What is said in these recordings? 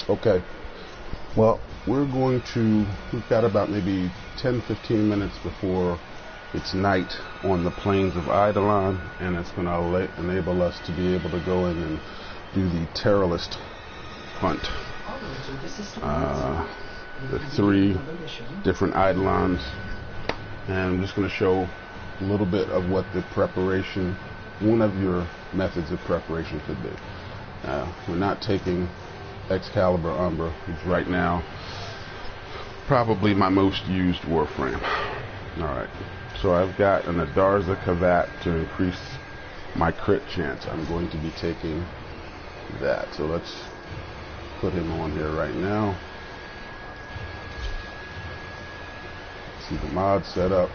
Okay, well, we've got about maybe 10-15 minutes before it's night on the plains of Eidolon, and it's going to enable us to be able to go in and do the terrorist hunt. The 3 different Eidolons, and I'm just going to show a little bit of what the preparation, one of your methods of preparation could be. We're not taking Excalibur Umbra, which right now probably my most used warframe. Alright, so I've got an Adarza Kavat to increase my crit chance. I'm going to be taking that, so let's put him on here right now. See the mod set up.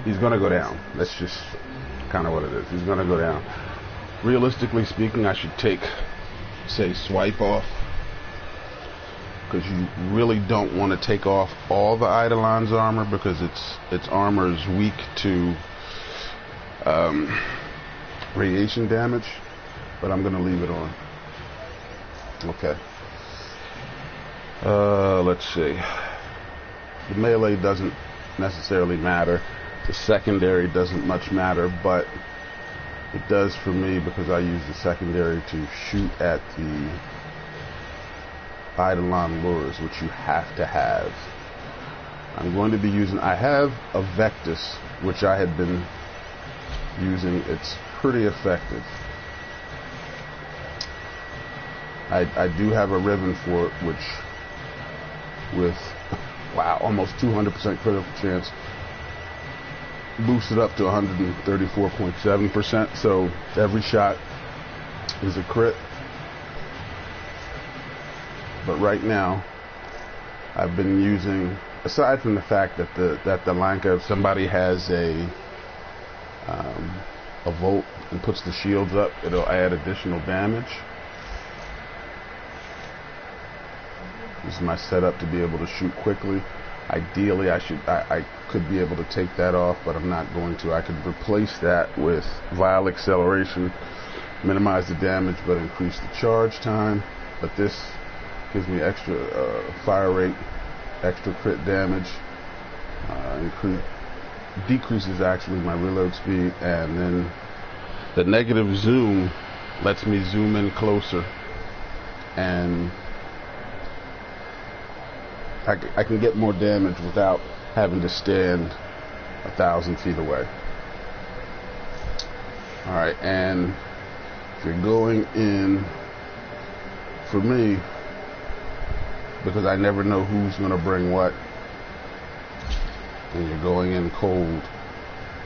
He's going to go down. That's just kind of what it is. He's going to go down. Realistically speaking, I should take, say, swipe off, because you really don't want to take off all the Eidolon's armor, because its armor is weak to radiation damage, but I'm going to leave it on. Okay. Let's see. The melee doesn't necessarily matter. The secondary doesn't much matter, but it does for me because I use the secondary to shoot at the Eidolon lures, which you have to have. I'm going to be using, I have a Vectus, which I had been using. It's pretty effective. I do have a Ribbon for it, which with, wow, almost 200% critical chance, boosted up to 134.7%, so every shot is a crit. But right now, I've been using, aside from the fact that the Lanka, if somebody has a Volt and puts the shields up, it'll add additional damage. This is my setup to be able to shoot quickly. Ideally, I could be able to take that off, but I'm not going to. I could replace that with Vile Acceleration, minimize the damage but increase the charge time. But this gives me extra fire rate, extra crit damage, decreases actually my reload speed, and then the negative zoom lets me zoom in closer, and I can get more damage without having to stand 1,000 feet away. Alright, and if you're going in, for me, because I never know who's going to bring what, and you're going in cold,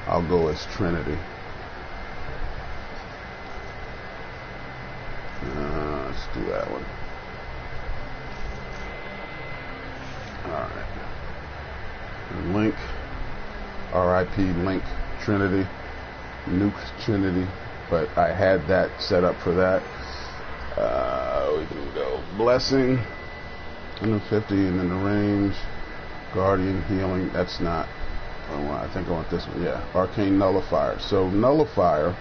I'll go as Trinity. Let's do that one. Alright. Link, RIP Link Trinity, Nuke Trinity, but I had that set up for that. We can go Blessing, 150, and then the range, Guardian, Healing, that's not, I think I want this one, yeah, Arcane Nullifier. So Nullifier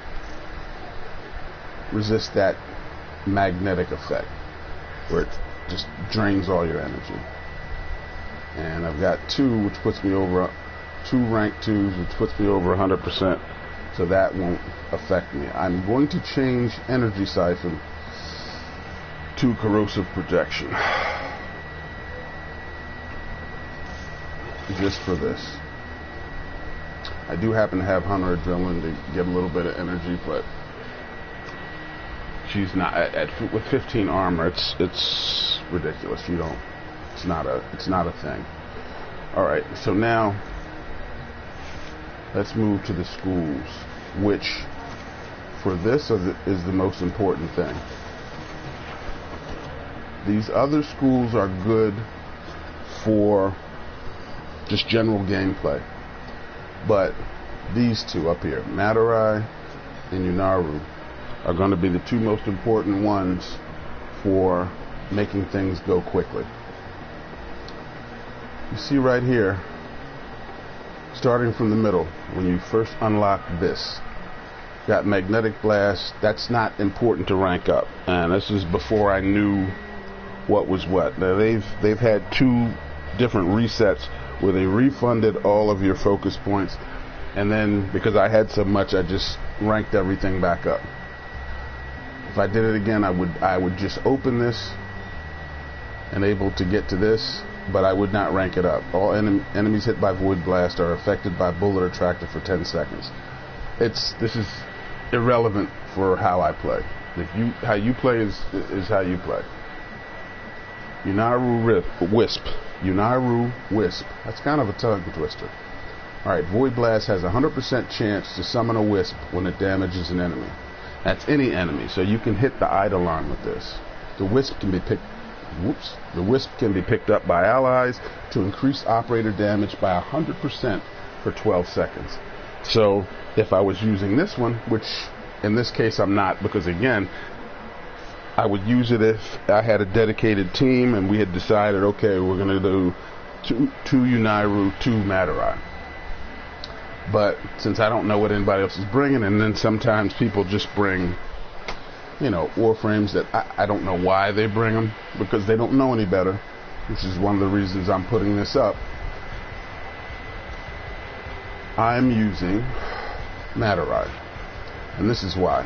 resists that magnetic effect, where it just drains all your energy. And I've got 2, which puts me over, 2 rank 2s, which puts me over 100%, so that won't affect me. I'm going to change Energy Siphon to Corrosive Projection, just for this. I do happen to have Hunter Adrenaline to get a little bit of energy, but she's not, with 15 armor, it's ridiculous. You don't, it's not a thing. Alright, so now let's move to the schools, which for this is the most important thing. These other schools are good for just general gameplay, but these 2 up here, Madurai and Yunaru, are going to be the 2 most important ones for making things go quickly. You see right here, starting from the middle, when you first unlock this, got magnetic blast. That's not important to rank up, and this is before I knew what was what. Now they've had 2 different resets where they refunded all of your focus points, and then because I had so much, I just ranked everything back up. If I did it again, I would just open this and able to get to this, but I would not rank it up. All enemies hit by Void Blast are affected by bullet or tractor for 10 seconds. This is irrelevant for how I play. How you play is how you play. Unaru Wisp. Unaru Wisp. That's kind of a tongue twister. Alright, Void Blast has a 100% chance to summon a Wisp when it damages an enemy. That's any enemy, so you can hit the Eidolon with this. The Wisp can be picked up by allies to increase operator damage by 100% for 12 seconds. So if I was using this one, which in this case I'm not, because again, I would use it if I had a dedicated team and we had decided, okay, we're going to do two Unairu, 2 Madurai. But since I don't know what anybody else is bringing, and then sometimes people just bring, Warframes that I don't know why they bring them, because they don't know any better, which is one of the reasons I'm putting this up. I'm using Madurai, and this is why.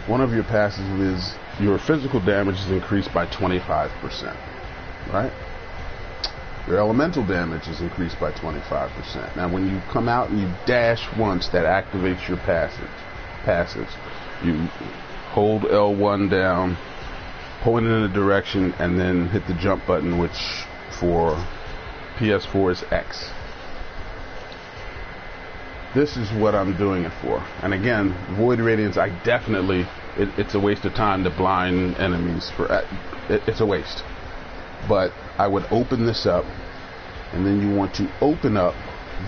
One of your passives is your physical damage is increased by 25%, right? Your elemental damage is increased by 25%. Now, when you come out and you dash once, that activates your passives. You hold L1 down, point it in a direction, and then hit the jump button, which for PS4 is X. This is what I'm doing it for. And again, Void Radiance, I definitely, it's a waste of time to blind enemies. It's a waste. But I would open this up, and then you want to open up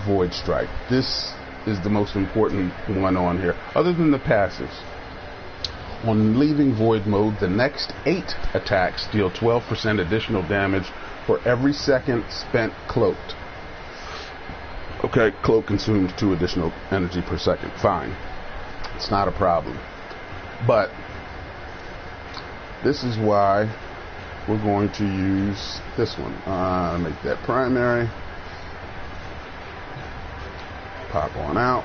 Void Strike. This is the most important one on here, other than the passives. On leaving Void mode, the next 8 attacks deal 12% additional damage for every second spent cloaked. Okay, cloak consumes 2 additional energy per second. Fine. It's not a problem. But this is why we're going to use this one. Make that primary. Pop on out.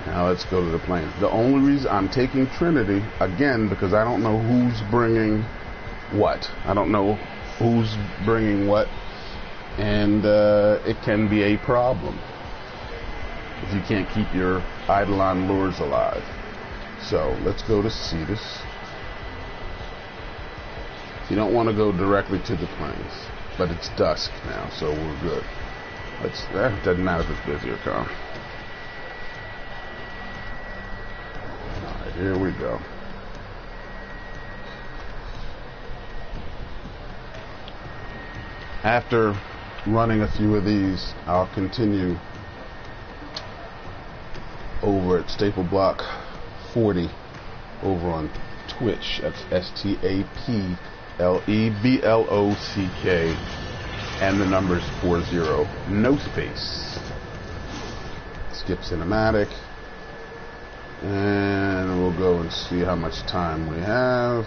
Now let's go to the planes. The only reason I'm taking Trinity, again, because I don't know who's bringing what. I don't know who's bringing what. And it can be a problem if you can't keep your Eidolon lures alive. So let's go to Cetus. You don't want to go directly to the plains, but it's dusk now, so we're good. That doesn't matter if it's busy or calm. Alright, here we go. After running a few of these, I'll continue over at stapleblock40 over on Twitch. That's STAPLEBLOCK, and the number's 40, no space. Skip cinematic, and we'll go and see how much time we have.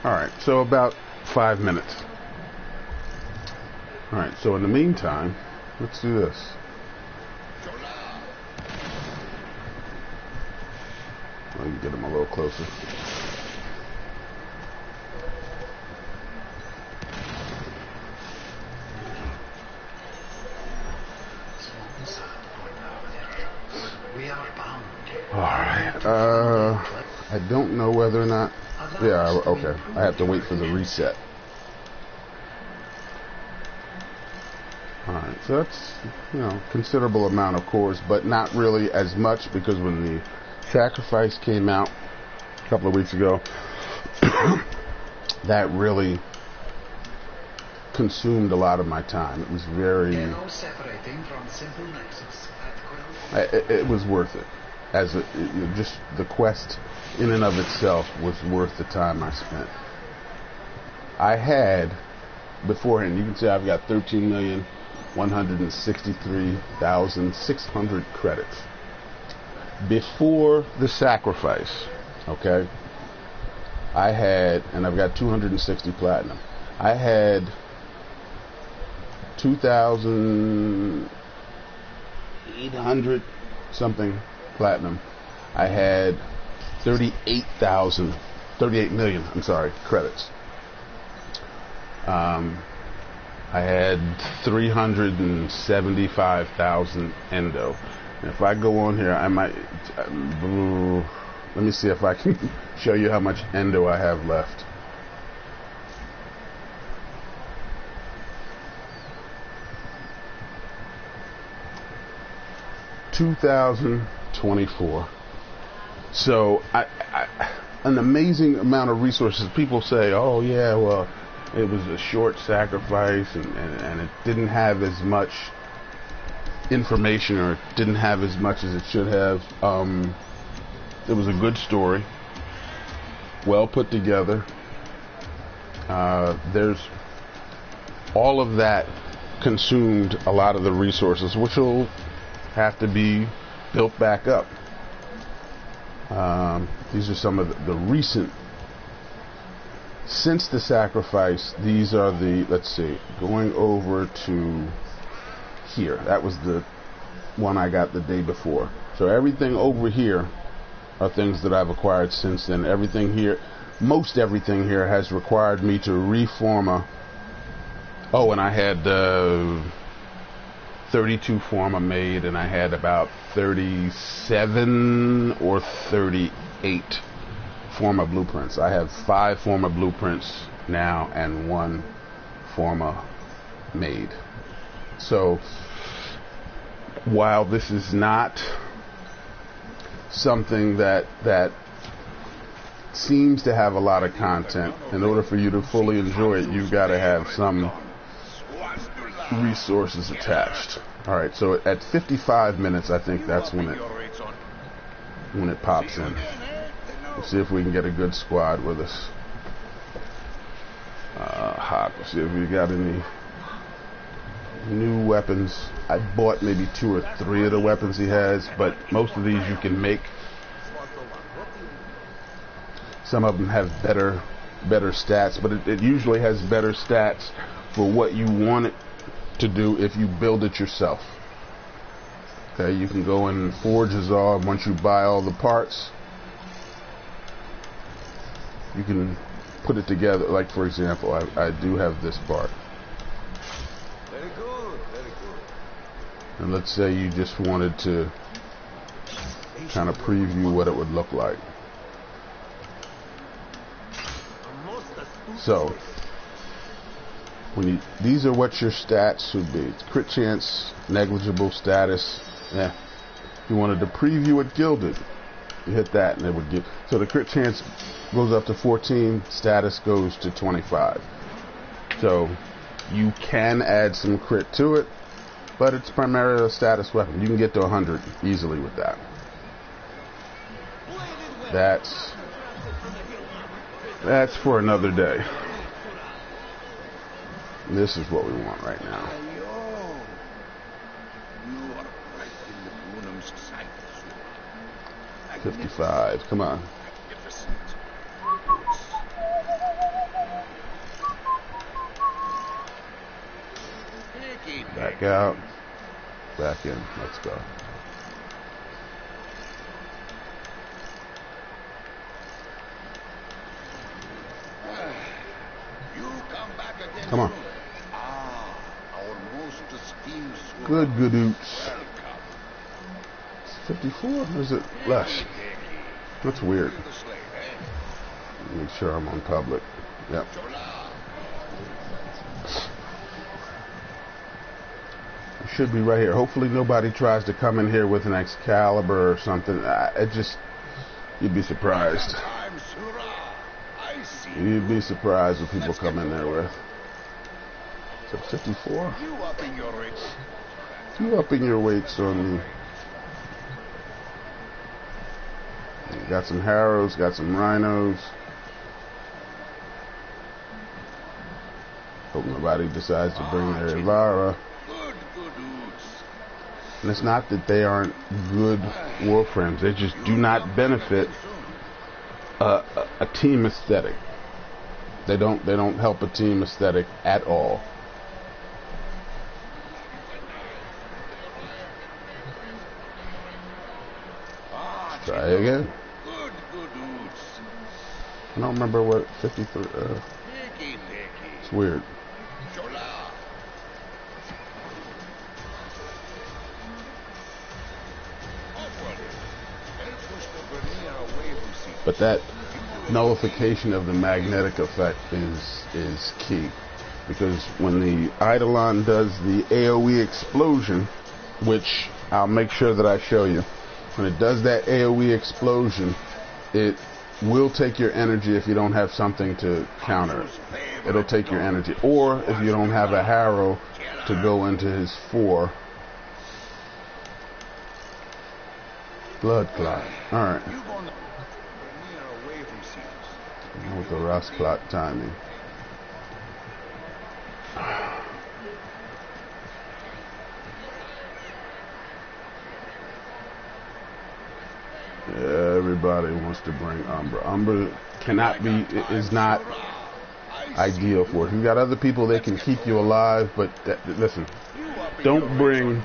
Alright, so about 5 minutes. Alright, so in the meantime, let's do this. Well, you get them a little closer. Alright, I don't know whether or not. Yeah, okay. I have to wait for the reset. Alright, so that's, considerable amount of cores, but not really as much, because when the Sacrifice came out a couple of weeks ago, that really consumed a lot of my time. It was very... It was worth it. Just the quest in and of itself was worth the time I spent. I had beforehand. You can see I've got 13,163,600 credits. Before the sacrifice, okay, I had, and I've got 260 platinum. I had 2,800 something platinum. I had 38 million, I'm sorry, credits. I had 375,000 endo. And if I go on here, I might, let me see if I can show you how much endo I have left. $2,024. So an amazing amount of resources. People say, oh yeah, well, it was a short sacrifice and it didn't have as much information, or it didn't have as much as it should have. It was a good story, well put together. There's all of that consumed a lot of the resources, which will have to be built back up. These are some of the recent, since the sacrifice. These are the, let's see, going over to here. That was the one I got the day before. So everything over here are things that I've acquired since then. Everything here, most everything here has required me to reform a, oh, and I had 32 forma made, and I had about 37 or 38 forma blueprints. I have 5 forma blueprints now and 1 forma made. So while this is not something that seems to have a lot of content, in order for you to fully enjoy it, you've got to have some resources attached. Alright, so at 55 minutes, I think that's when it pops in. Let's see if we can get a good squad with us. Hawk, let's see if we got any new weapons. I bought maybe 2 or 3 of the weapons he has, but most of these you can make. Some of them have better stats, but it usually has better stats for what you want it to do if you build it yourself. Okay, you can go and forge his arm. Once you buy all the parts, you can put it together. Like, for example, I do have this part. Very good, very good. And let's say you just wanted to kind of preview what it would look like. So these are what your stats should be. It's crit chance, negligible, status. Yeah. If you wanted to preview it gilded, you hit that and it would give. So the crit chance goes up to 14, status goes to 25. So you can add some crit to it, but it's primarily a status weapon. You can get to 100 easily with that. That's for another day. This is what we want right now. 55, come on. Back out, back in, let's go. Come on. Good oops. 54? Or is it less? That's weird. Make sure I'm on public. Yep. It should be right here. Hopefully nobody tries to come in here with an Excalibur or something. You'd be surprised. You'd be surprised what people come in there with. So 54? You upping your weights on me. Got some harrows, got some rhinos. Hope nobody everybody decides to bring their Ivara. And it's not that they aren't good warframes. They just do not benefit a team aesthetic. They don't help a team aesthetic at all. Try again. I don't remember what 53. It's weird. But that nullification of the magnetic effect is key, because when the Eidolon does the AoE explosion, which I'll make sure that I show you, when it does that AoE explosion, it will take your energy if you don't have something to counter it. It'll take your energy, or if you don't have a Harrow to go into his 4. Blood clot. Alright. With the Ross clot timing. Everybody wants to bring Umbra. Umbra cannot be, is not ideal for it. You've got other people that can keep you alive, but listen, don't bring.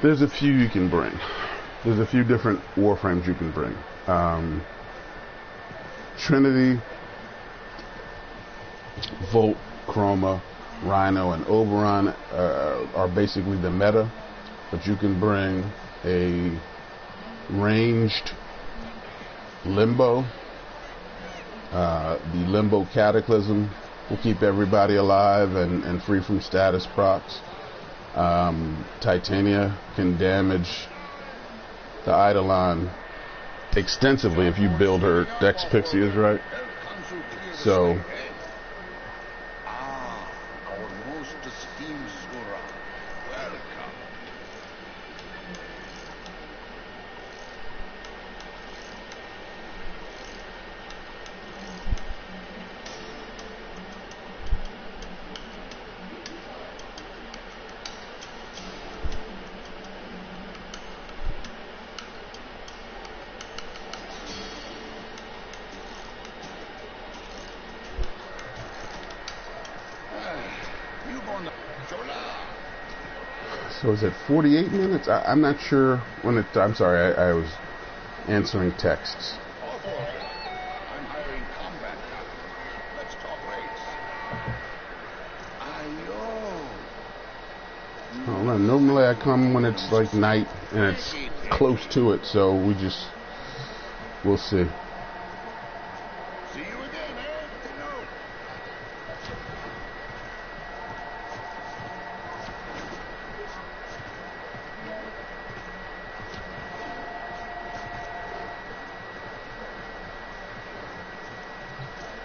There's a few you can bring. There's a few different warframes you can bring. Trinity, Volt, Chroma, Rhino, and Oberon are basically the meta, but you can bring a ranged Limbo. The Limbo Cataclysm will keep everybody alive and free from status procs. Titania can damage the Eidolon extensively if you build her Dex Pixies right. So So is it 48 minutes? I'm not sure when it. I'm sorry, I was answering texts. I'm hiring combat now. Let's talk rates. Oh, no, normally I come when it's like night and it's close to it, so we'll see. See you again, eh? No.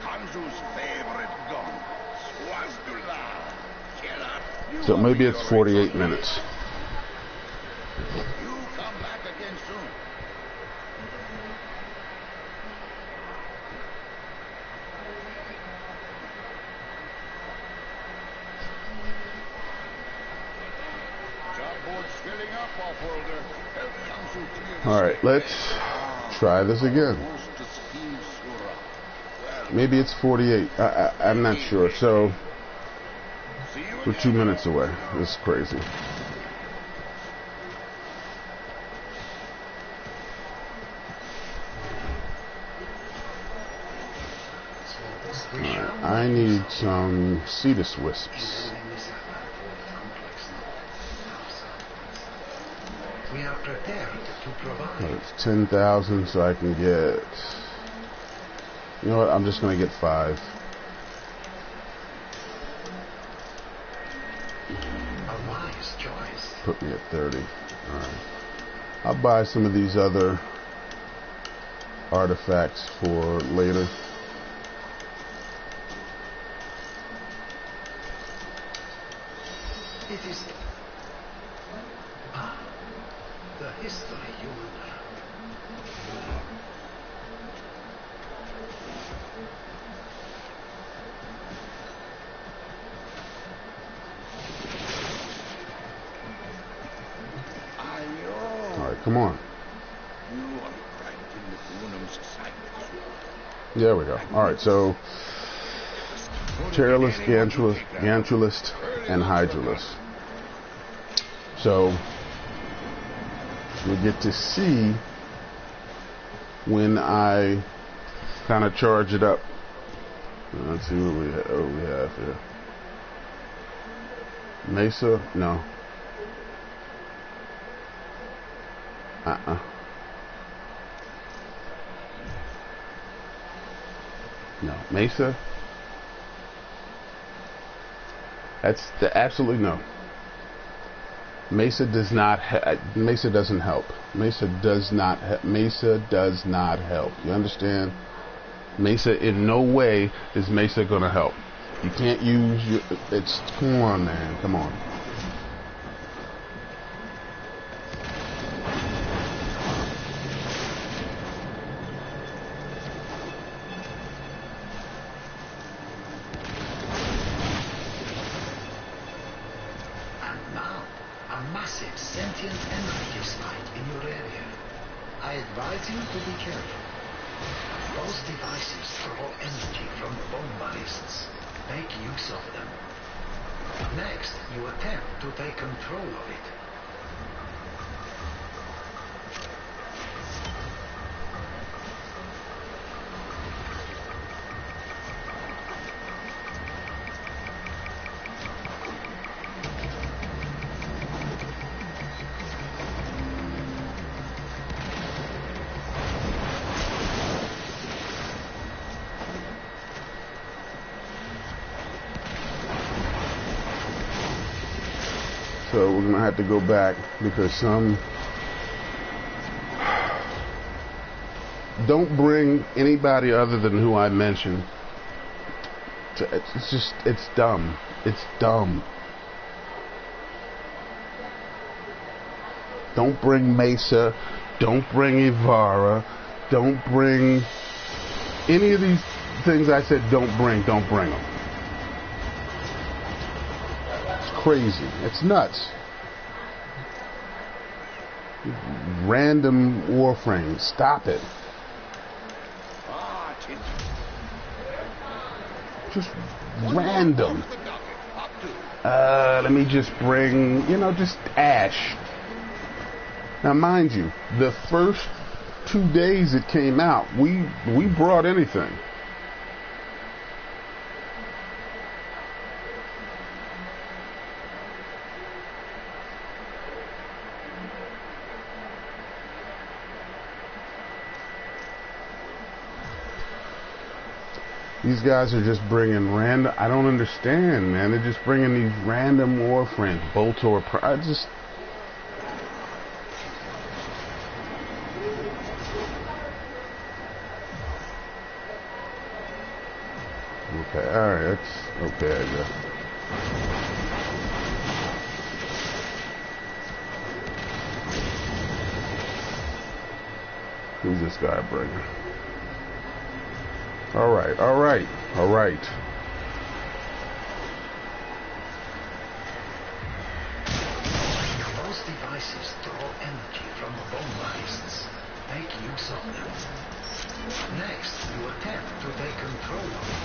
Kanzu's favorite gun, Swazdula. Killer. So maybe it's 48 minutes. You come back again soon. Job board's filling up, Offworlder. Help Kanzu clear. All right, let's try this again. Maybe it's 48. I'm not sure. So we're 2 minutes away. This is crazy. Right, I need some Cetus Wisps. We are prepared to provide. It's 10,000, so I can get. You know what? I'm just going to get 5. A wise choice. Put me at 30. Alright. I'll buy some of these other artifacts for later. It is the history you will learn. Come on. There we go. Alright, so Pterilus, Gantrulus, and Hydrulus. So we get to see when I kind of charge it up. Let's see what we have here. Mesa, no. No, Mesa. That's the absolute no. Mesa does not. Mesa doesn't help. Mesa does not. Mesa does not help. You understand? Mesa in no way is Mesa gonna help. You can't use your. It's come on, man. Come on. Massive sentient energy slide in your area. I advise you to be careful. Those devices draw energy from bombarists. Make use of them. Next, you attempt to take control of it. So we're gonna have to go back because some don't bring anybody other than who I mentioned. It's dumb. It's dumb. Don't bring Mesa. Don't bring Ivara. Don't bring any of these things I said don't bring. Don't bring them. Crazy. It's nuts. Random warframes. Stop it. Just random. Let me just bring, just Ash. Now, mind you, the first 2 days it came out, we brought anything. These guys are just bringing random. I don't understand, man. They're just bringing these random warframes. Boltor. I just. Okay. All right. That's okay. I guess. Who's this guy bringing? All right. Those devices draw energy from the bombarists. Make use of them. Next, you attempt to take control of it.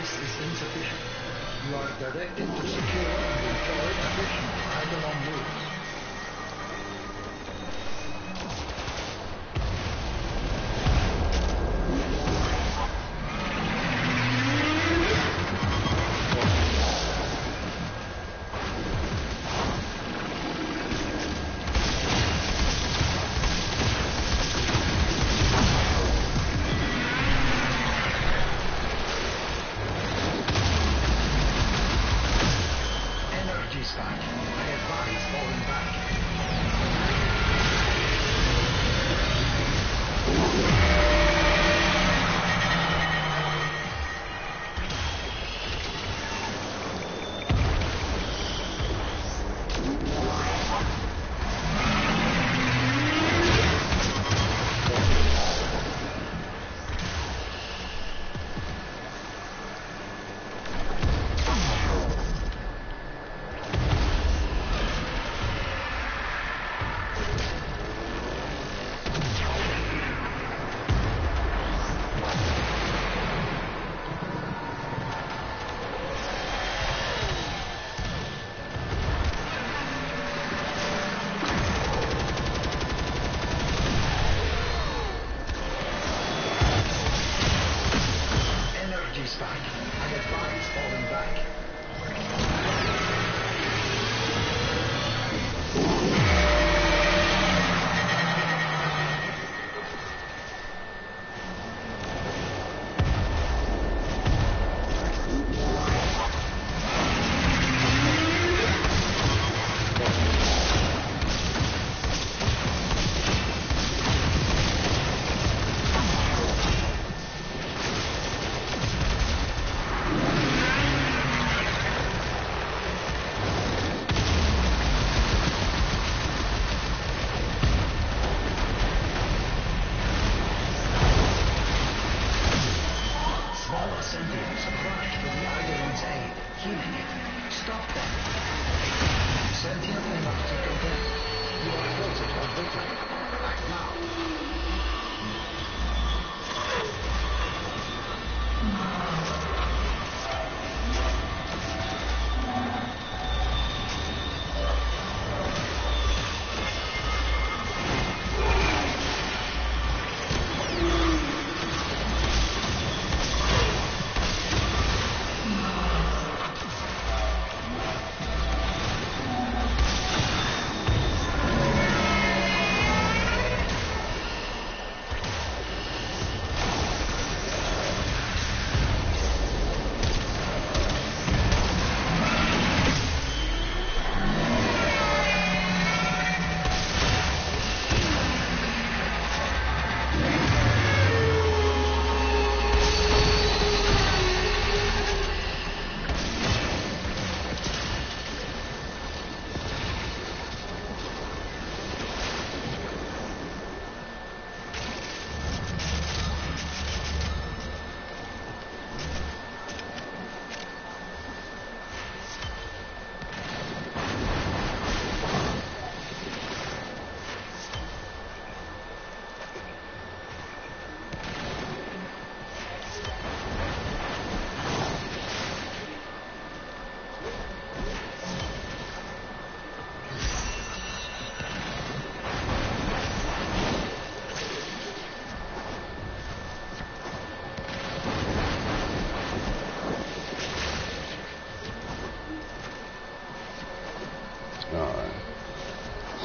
device is insufficient. You are directed to secure and employ additional Eidolon moves.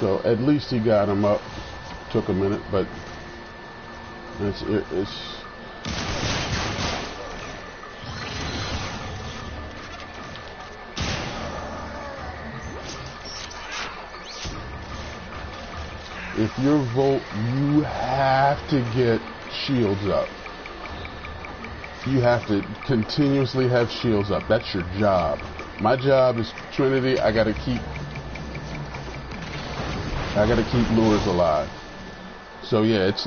So at least he got him up. Took a minute, but it's if you're Volt, you have to get shields up. You have to continuously have shields up. That's your job. My job is Trinity. I gotta keep lures alive. So yeah, it's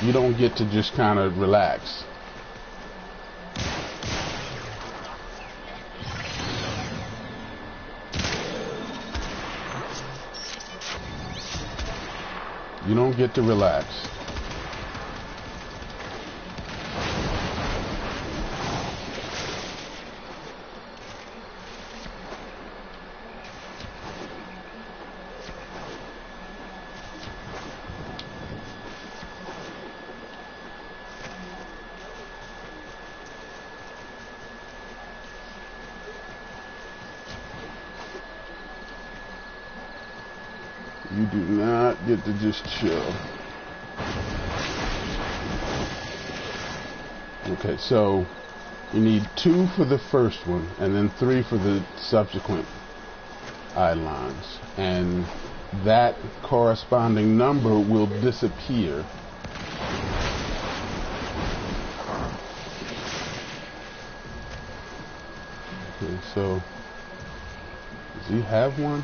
you don't get to just kind of relax. You don't get to relax. You do not get to just chill. Okay, so you need 2 for the first one, and then 3 for the subsequent Eidolons. And that corresponding number will disappear. Okay, so does he have one?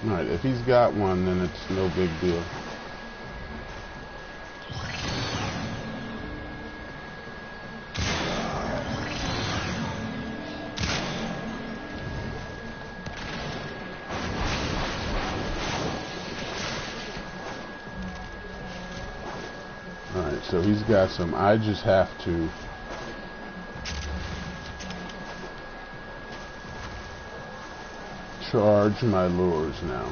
Alright, if he's got one, then it's no big deal. Alright, so he's got some. I just have to charge my lures now.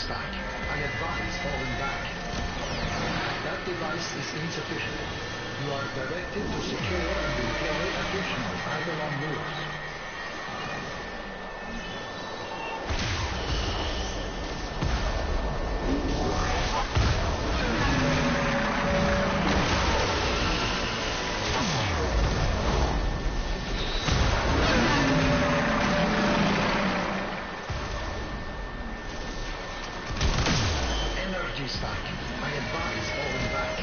Back. I advise falling back. That device is insufficient. You are directed to secure and deploy additional Eidolon lures. Back. I advise falling back.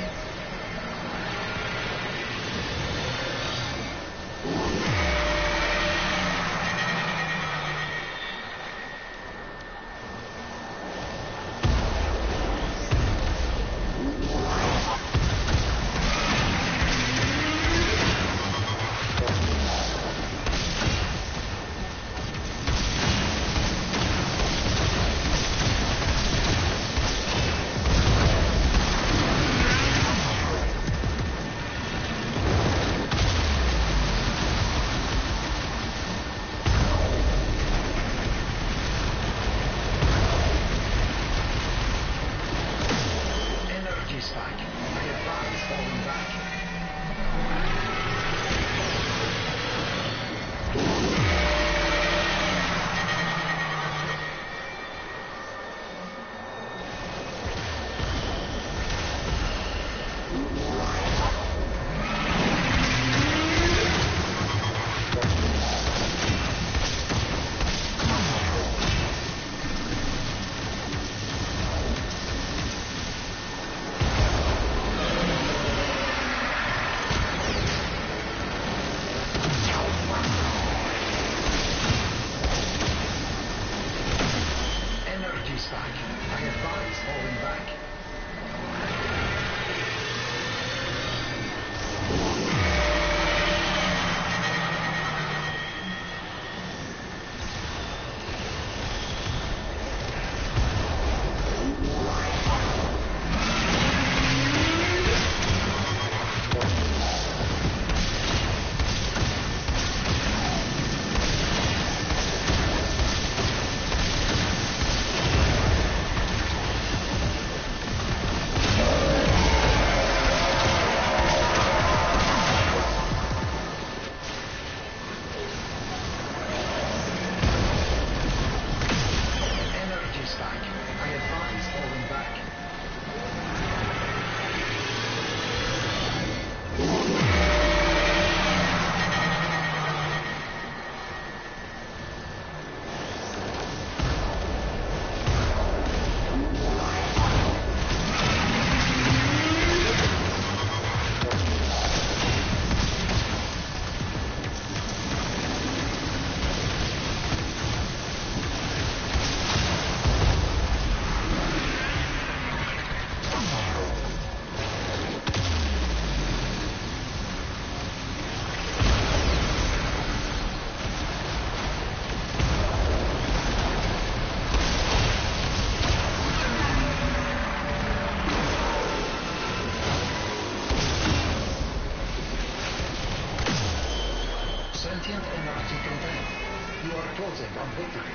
closing on victory.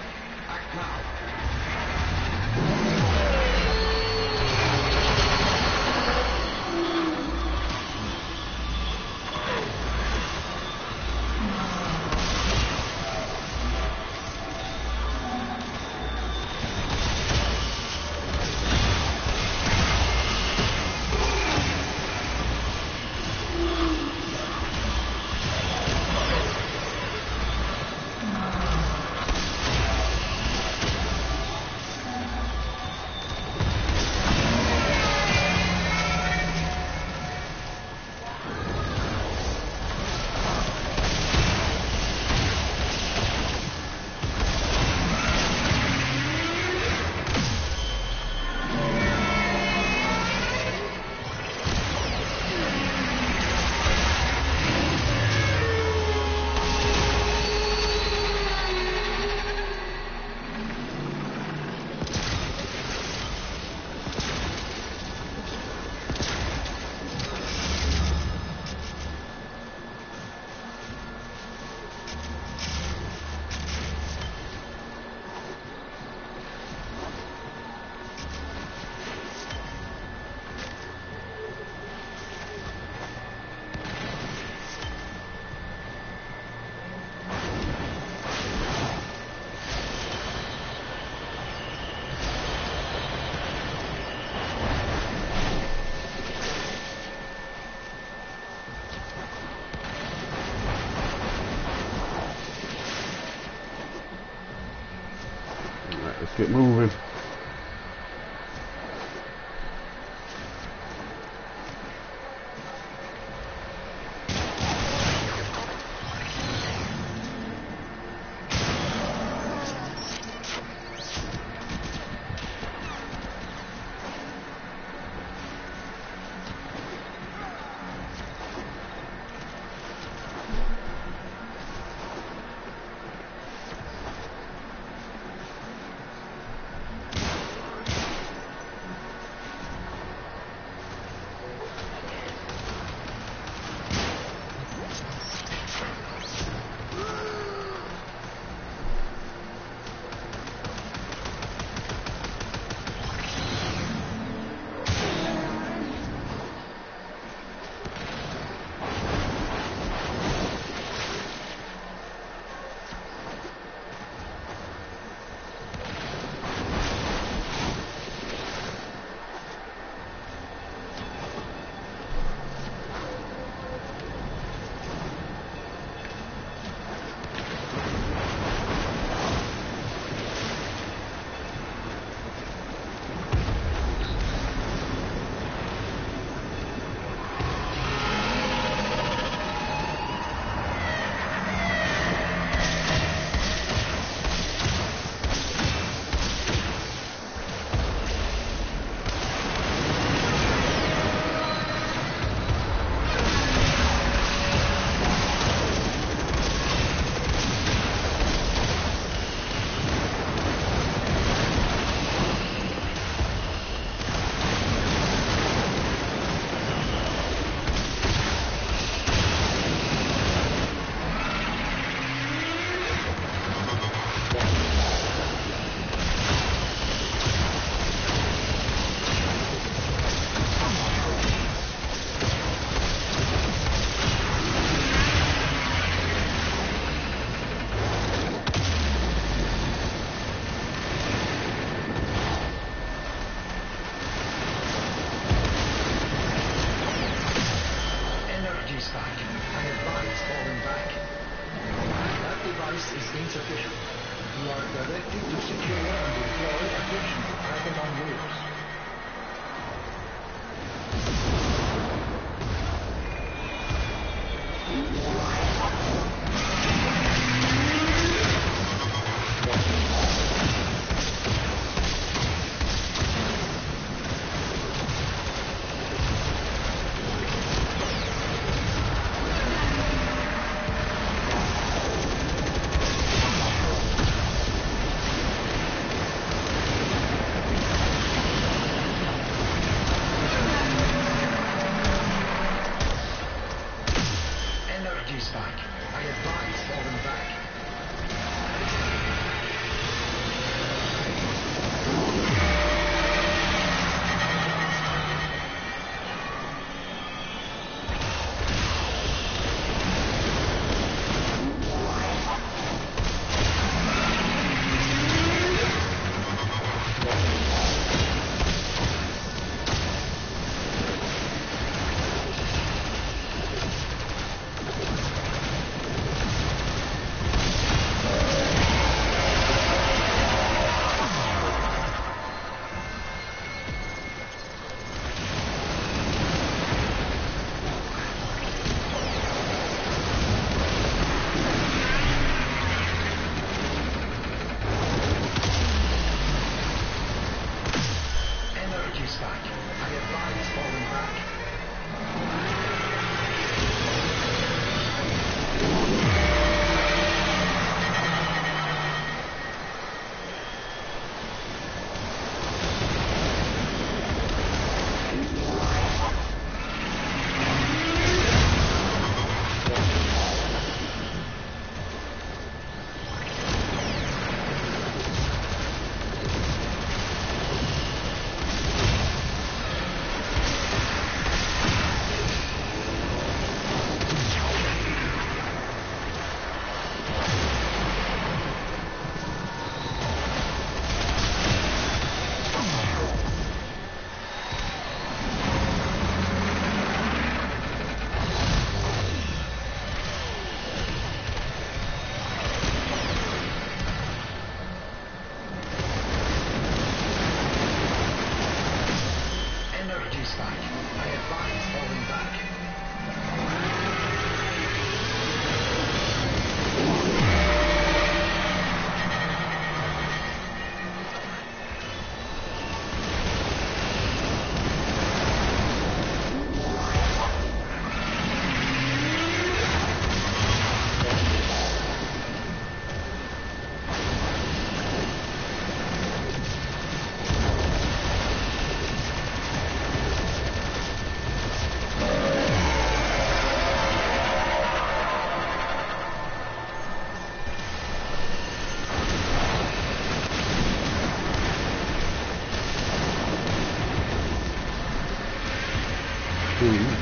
Act now. Let's get moving.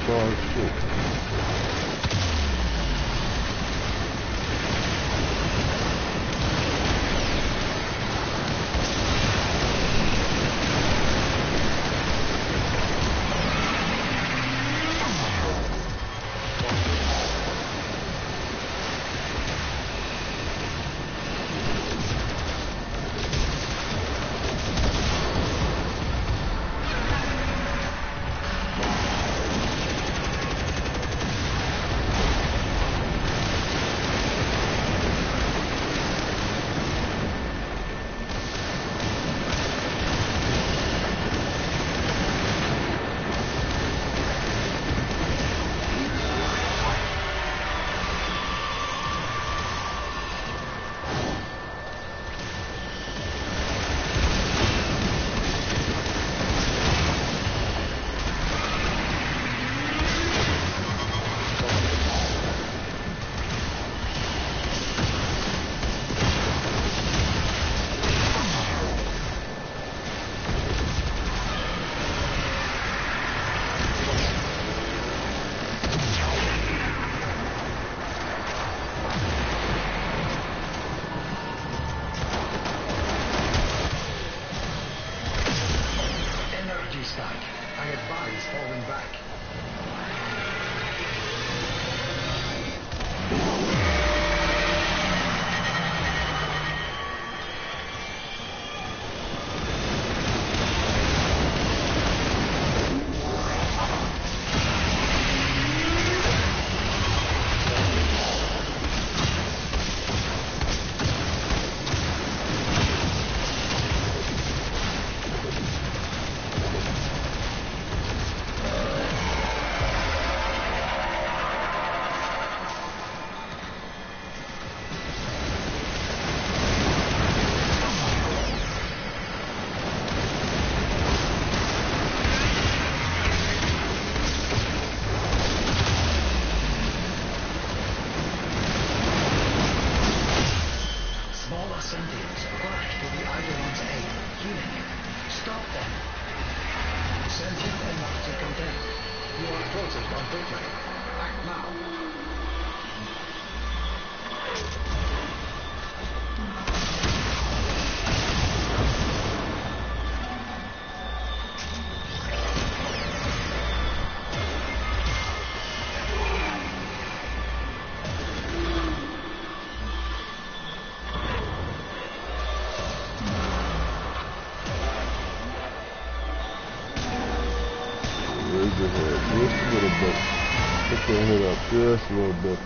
far as shit. I advise falling back. Sentients rush to the Eidolon's aid, healing it. Stop them. Sentient enough to contain. You are closest on victory. Act now. Raise your head just a little bit. Put your head up just a little bit.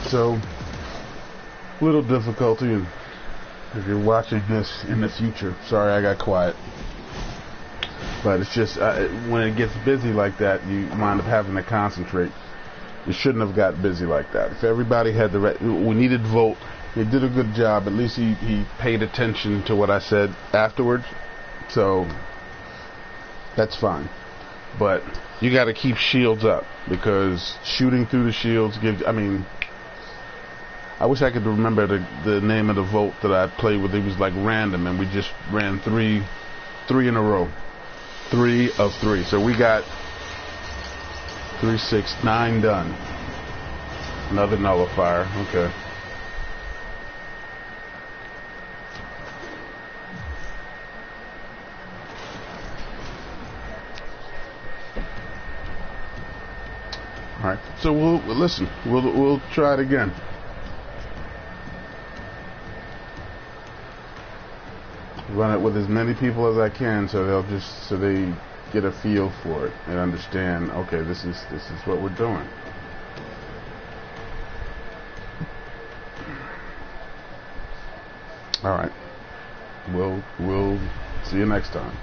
So, little difficulty if you're watching this in the future. Sorry I got quiet. But it's just, when it gets busy like that, you wind up having to concentrate. You shouldn't have got busy like that. If everybody had we needed vote he did a good job. At least he paid attention to what I said afterwards. So that's fine. But you got to keep shields up, because shooting through the shields gives, I mean, I wish I could remember the name of the vault that I played with. It was like random, and we just ran three in a row. 3 of 3. So we got 3, 6, 9 done. Another nullifier. Okay. All right. So we'll try it again. Run it with as many people as I can, so they get a feel for it and understand. Okay, this is what we're doing. All right. We'll see you next time.